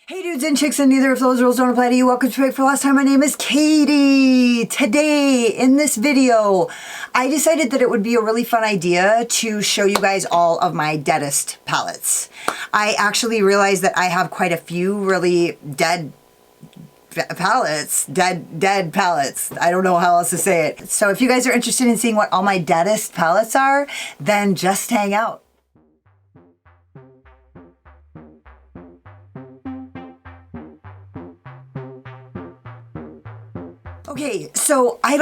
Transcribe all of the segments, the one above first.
Hey dudes and chicks, and neither of those rules don't apply to you. Welcome to Break for Last Time. My name is Katie. Today, in this video, I decided that it would be a really fun idea to show you guys all of my deadest palettes. I actually realized that I have quite a few really dead palettes. Dead palettes. I don't know how else to say it. So if you guys are interested in seeing what all my deadest palettes are, then just hang out. Okay, so I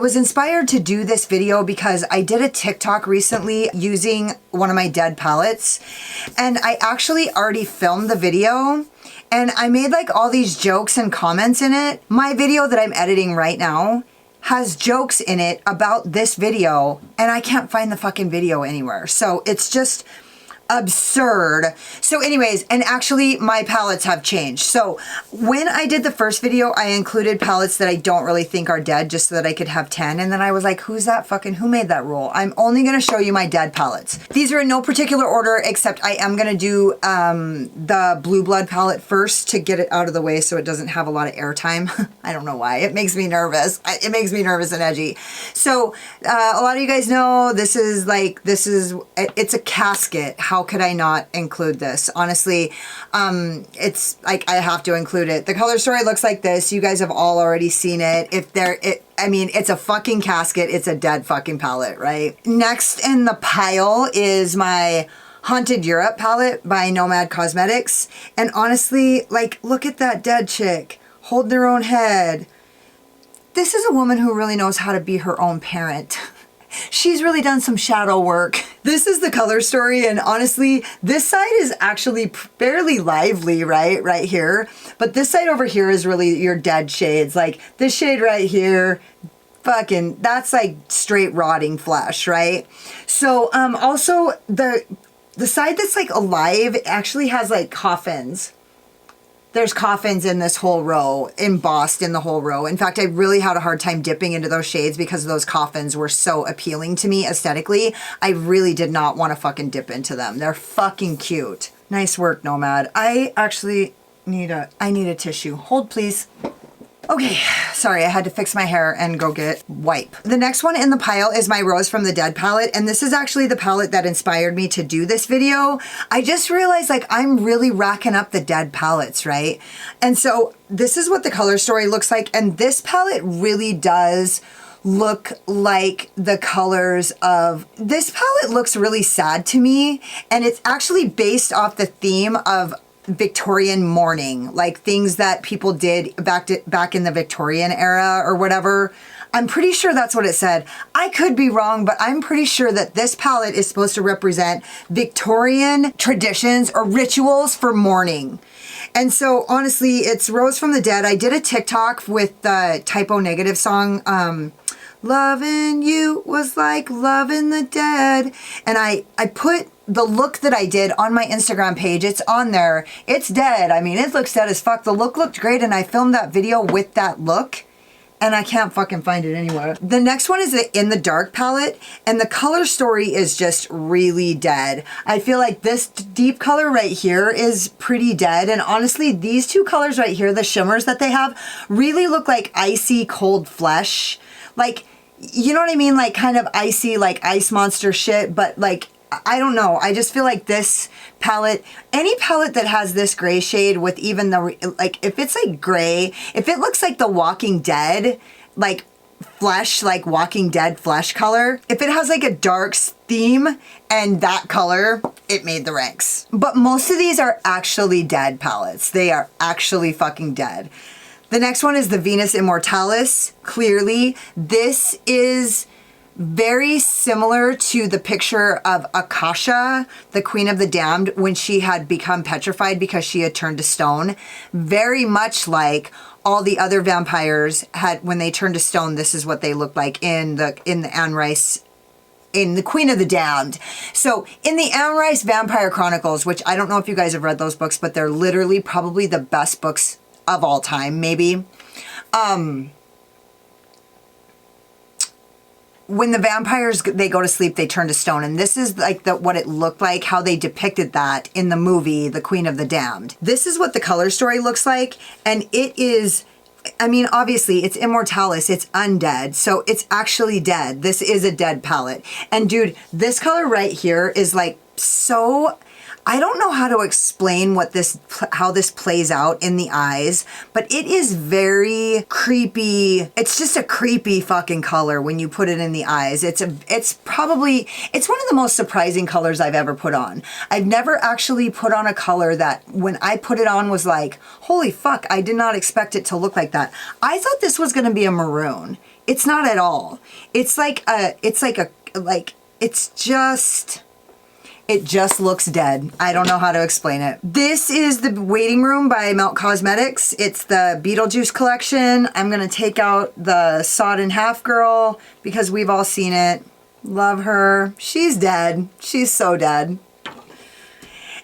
was inspired to do this video because I did a TikTok recently using one of my dead palettes, and I actually already filmed the video and I made like all these jokes and comments in it. My video that I'm editing right now has jokes in it about this video and I can't find the fucking video anywhere. So it's just absurd. So anyways, and actually my palettes have changed. So when I did the first video, I included palettes that I don't really think are dead just so that I could have 10. And then I was like, who made that rule? I'm only going to show you my dead palettes. These are in no particular order, except I am going to do the Blue Blood palette first to get it out of the way so it doesn't have a lot of airtime. I don't know why. It makes me nervous. It makes me nervous and edgy. So a lot of you guys know it's a casket. How could I not include this? Honestly, it's like I have to include it. The color story looks like this. You guys have all already seen it. I mean, it's a fucking casket. It's a dead fucking palette, right? Next in the pile is my Haunted Europe palette by Nomad Cosmetics. And honestly, like, look at that dead chick holding their own head. This is a woman who really knows how to be her own parent. She's really done some shadow work. This is the color story, and honestly, this side is actually fairly lively, right here. But this side over here is really your dead shades. Like this shade right here, fucking, that's like straight rotting flesh, right? So also the side that's like alive actually has like coffins. There's coffins in this whole row, embossed in the whole row. In fact, I really had a hard time dipping into those shades because those coffins were so appealing to me aesthetically. I really did not want to fucking dip into them. They're fucking cute. Nice work, Nomad. I actually need a tissue. Hold, please. Okay, sorry, I had to fix my hair and go get wipe. The next one in the pile is my Rose from the Dead palette, and this is actually the palette that inspired me to do this video. I just realized like I'm really racking up the dead palettes, right? And so this is what the color story looks like, and this palette really does look like the colors of... This palette looks really sad to me, and it's actually based off the theme of Victorian mourning, like things that people did back in the Victorian era or whatever. I'm pretty sure that's what it said. I could be wrong, but I'm pretty sure that this palette is supposed to represent Victorian traditions or rituals for mourning. And so honestly, it's Rose from the Dead. I did a TikTok with the Typo Negative song, Loving You was like loving the dead. And I put the look that I did on my Instagram page. It's on there. It's dead. I mean, it looks dead as fuck. The look looked great, and I filmed that video with that look, and I can't fucking find it anywhere. The next one is the In the Dark palette, and the color story is just really dead. I feel like this deep color right here is pretty dead, and honestly, these two colors right here, the shimmers that they have, really look like icy cold flesh. Like, you know what I mean? Like kind of icy, like ice monster shit, but like, I don't know. I just feel like this palette, any palette that has this gray shade with even the, like, if it's like gray, if it looks like the Walking Dead, like flesh, like Walking Dead flesh color, if it has like a dark theme and that color, it made the ranks. But most of these are actually dead palettes. They are actually fucking dead. The next one is the Venus Immortalis. Clearly, this is very similar to the picture of Akasha, the Queen of the Damned, when she had become petrified because she had turned to stone. Very much like all the other vampires had, when they turned to stone, this is what they looked like in the Anne Rice, in the Queen of the Damned. So in the Anne Rice Vampire Chronicles, which I don't know if you guys have read those books, but they're literally probably the best books of all time, maybe. when the vampires, they go to sleep, they turn to stone. And this is like what it looked like, how they depicted that in the movie, The Queen of the Damned. This is what the color story looks like. And it is, I mean, obviously it's Immortalis, it's undead, so it's actually dead. This is a dead palette. And dude, this color right here is like so, I don't know how to explain how this plays out in the eyes, but it is very creepy. It's just a creepy fucking color when you put it in the eyes. It's one of the most surprising colors I've ever put on. I've never actually put on a color that when I put it on was like, holy fuck, I did not expect it to look like that. I thought this was gonna be a maroon. It's not at all. It just looks dead. I don't know how to explain it. This is the Waiting Room by OMFG Cosmetics. It's the Beetlejuice collection. I'm gonna take out the Sawed in Half girl because we've all seen it. Love her. She's dead. She's so dead.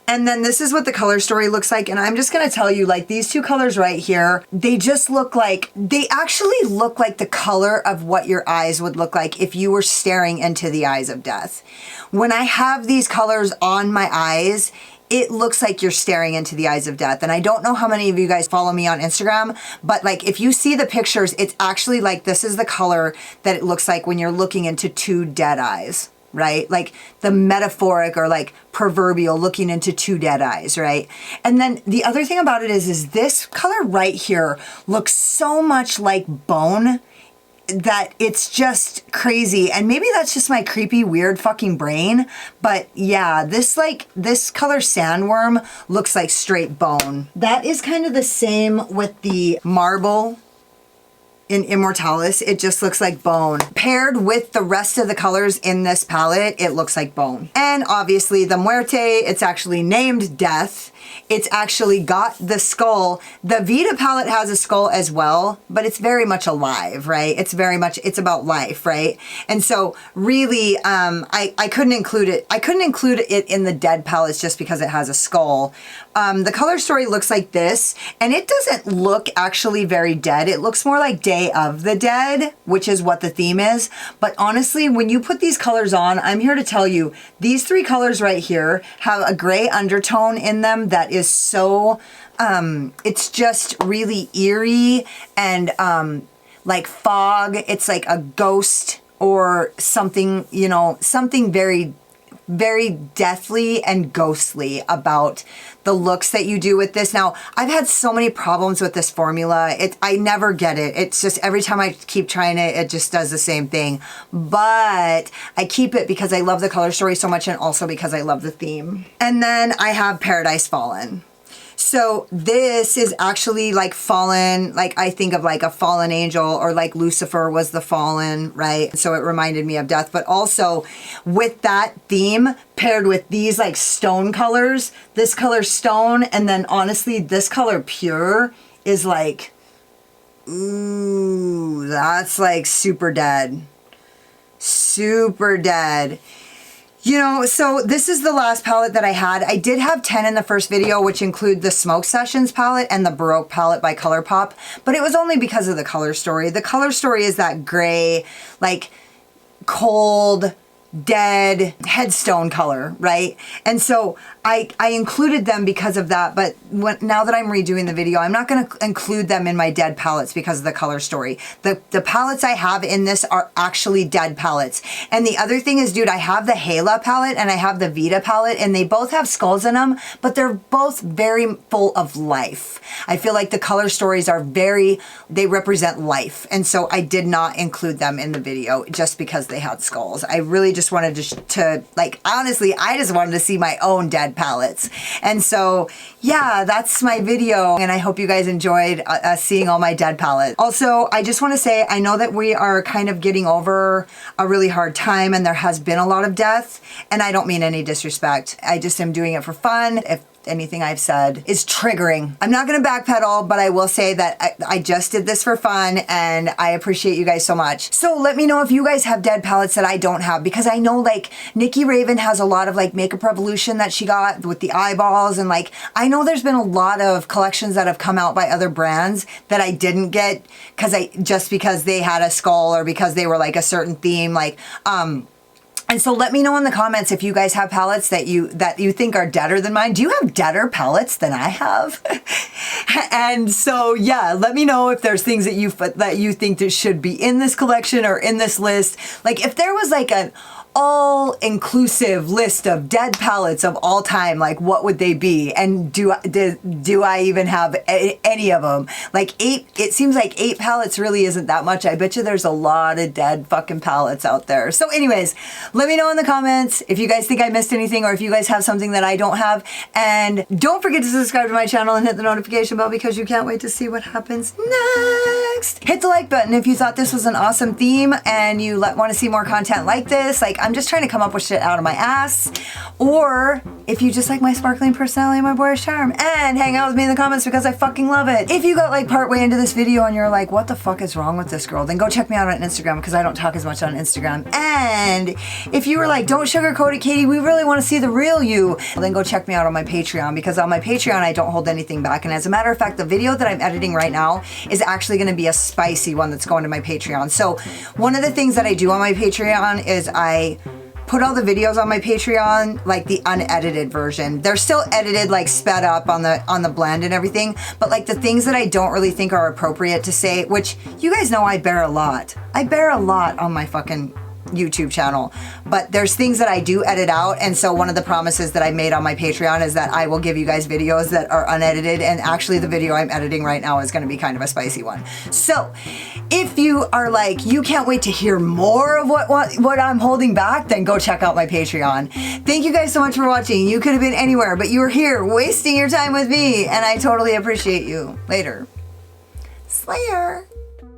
And then this is what the color story looks like. And I'm just gonna tell you, like, these two colors right here, they just look like, they actually look like the color of what your eyes would look like if you were staring into the eyes of death. When I have these colors on my eyes, it looks like you're staring into the eyes of death. And I don't know how many of you guys follow me on Instagram, but like if you see the pictures, it's actually like this is the color that it looks like when you're looking into two dead eyes. Right? Like the metaphoric or like proverbial looking into two dead eyes, right? And then the other thing about it is this color right here looks so much like bone that it's just crazy. And maybe that's just my creepy, weird fucking brain. But yeah, this color sandworm looks like straight bone. That is kind of the same with the marble in Immortalis. It just looks like bone. Paired with the rest of the colors in this palette, it looks like bone. And obviously the Muerte, it's actually named Death. It's actually got the skull. The Beaute palette has a skull as well, but it's very much alive, right? It's about life, right? And so really, I couldn't include it. I couldn't include it in the dead palettes just because it has a skull. The color story looks like this, and it doesn't look actually very dead. It looks more like Day of the Dead, which is what the theme is. But honestly, when you put these colors on, I'm here to tell you, these three colors right here have a gray undertone in them that is so, it's just really eerie and like fog. It's like a ghost or something, you know, something very, very deathly and ghostly about the looks that you do with this. Now, I've had so many problems with this formula. I never get it. It's just every time I keep trying it, it just does the same thing. But I keep it because I love the color story so much and also because I love the theme. And then I have Paradise Fallen. So this is actually like fallen, like I think of like a fallen angel or like Lucifer was the fallen, right? So it reminded me of death, but also with that theme paired with these like stone colors, this color stone, and then honestly, this color pure is like, ooh, that's like super dead. Super dead. You know, so this is the last palette that I had. I did have 10 in the first video, which include the Smoke Sessions palette and the Baroque palette by ColourPop, but it was only because of the color story. The color story is that gray, like cold, dead headstone color, right? And so I included them because of that, but now that I'm redoing the video, I'm not going to include them in my dead palettes because of the color story. The palettes I have in this are actually dead palettes. And the other thing is, dude, I have the Hallel palette and I have the Beaute palette, and they both have skulls in them, but they're both very full of life. I feel like the color stories are they represent life. And so I did not include them in the video just because they had skulls. I really just wanted to like, honestly, I just wanted to see my own dead palettes. And so, yeah, that's my video. And I hope you guys enjoyed seeing all my dead palettes. Also, I just want to say, I know that we are kind of getting over a really hard time and there has been a lot of death. And I don't mean any disrespect. I just am doing it for fun. If anything I've said is triggering. I'm not gonna backpedal, but I will say that I just did this for fun and I appreciate you guys so much. So let me know if you guys have dead palettes that I don't have, because I know like Nikki Raven has a lot of like Makeup Revolution that she got with the eyeballs, and like I know there's been a lot of collections that have come out by other brands that I didn't get just because they had a skull or because they were like a certain theme, like and so let me know in the comments if you guys have palettes that you think are deader than mine. Do you have deader palettes than I have? And so yeah, let me know if there's things that you think that should be in this collection or in this list. Like if there was like an all-inclusive list of dead palettes of all time, like what would they be? And do I even have any of them? Like 8, it seems like 8 palettes really isn't that much. I bet you there's a lot of dead fucking palettes out there. So anyways, let me know in the comments if you guys think I missed anything or if you guys have something that I don't have. And don't forget to subscribe to my channel and hit the notification bell because you can't wait to see what happens next. Hit the like button if you thought this was an awesome theme and you want to see more content like this. Like I'm just trying to come up with shit out of my ass. Or if you just like my sparkling personality and my boyish charm, and hang out with me in the comments because I fucking love it. If you got like partway into this video and you're like, what the fuck is wrong with this girl? Then go check me out on Instagram because I don't talk as much on Instagram. And if you were like, don't sugarcoat it, Katie, we really want to see the real you, then go check me out on my Patreon, because on my Patreon I don't hold anything back. And as a matter of fact, the video that I'm editing right now is actually going to be a spicy one that's going to my Patreon. So one of the things that I do on my Patreon is I put all the videos on my Patreon, like the unedited version. They're still edited, like sped up on the blend and everything, but like the things that I don't really think are appropriate to say, which you guys know I bear a lot. I bear a lot on my fucking YouTube channel, but there's things that I do edit out. And so one of the promises that I made on my Patreon is that I will give you guys videos that are unedited, and actually the video I'm editing right now is going to be kind of a spicy one. So if you are like, you can't wait to hear more of what I'm holding back, then go check out my Patreon. Thank you guys so much for watching. You could have been anywhere, but you were here wasting your time with me, and I totally appreciate you. Later. Slayer.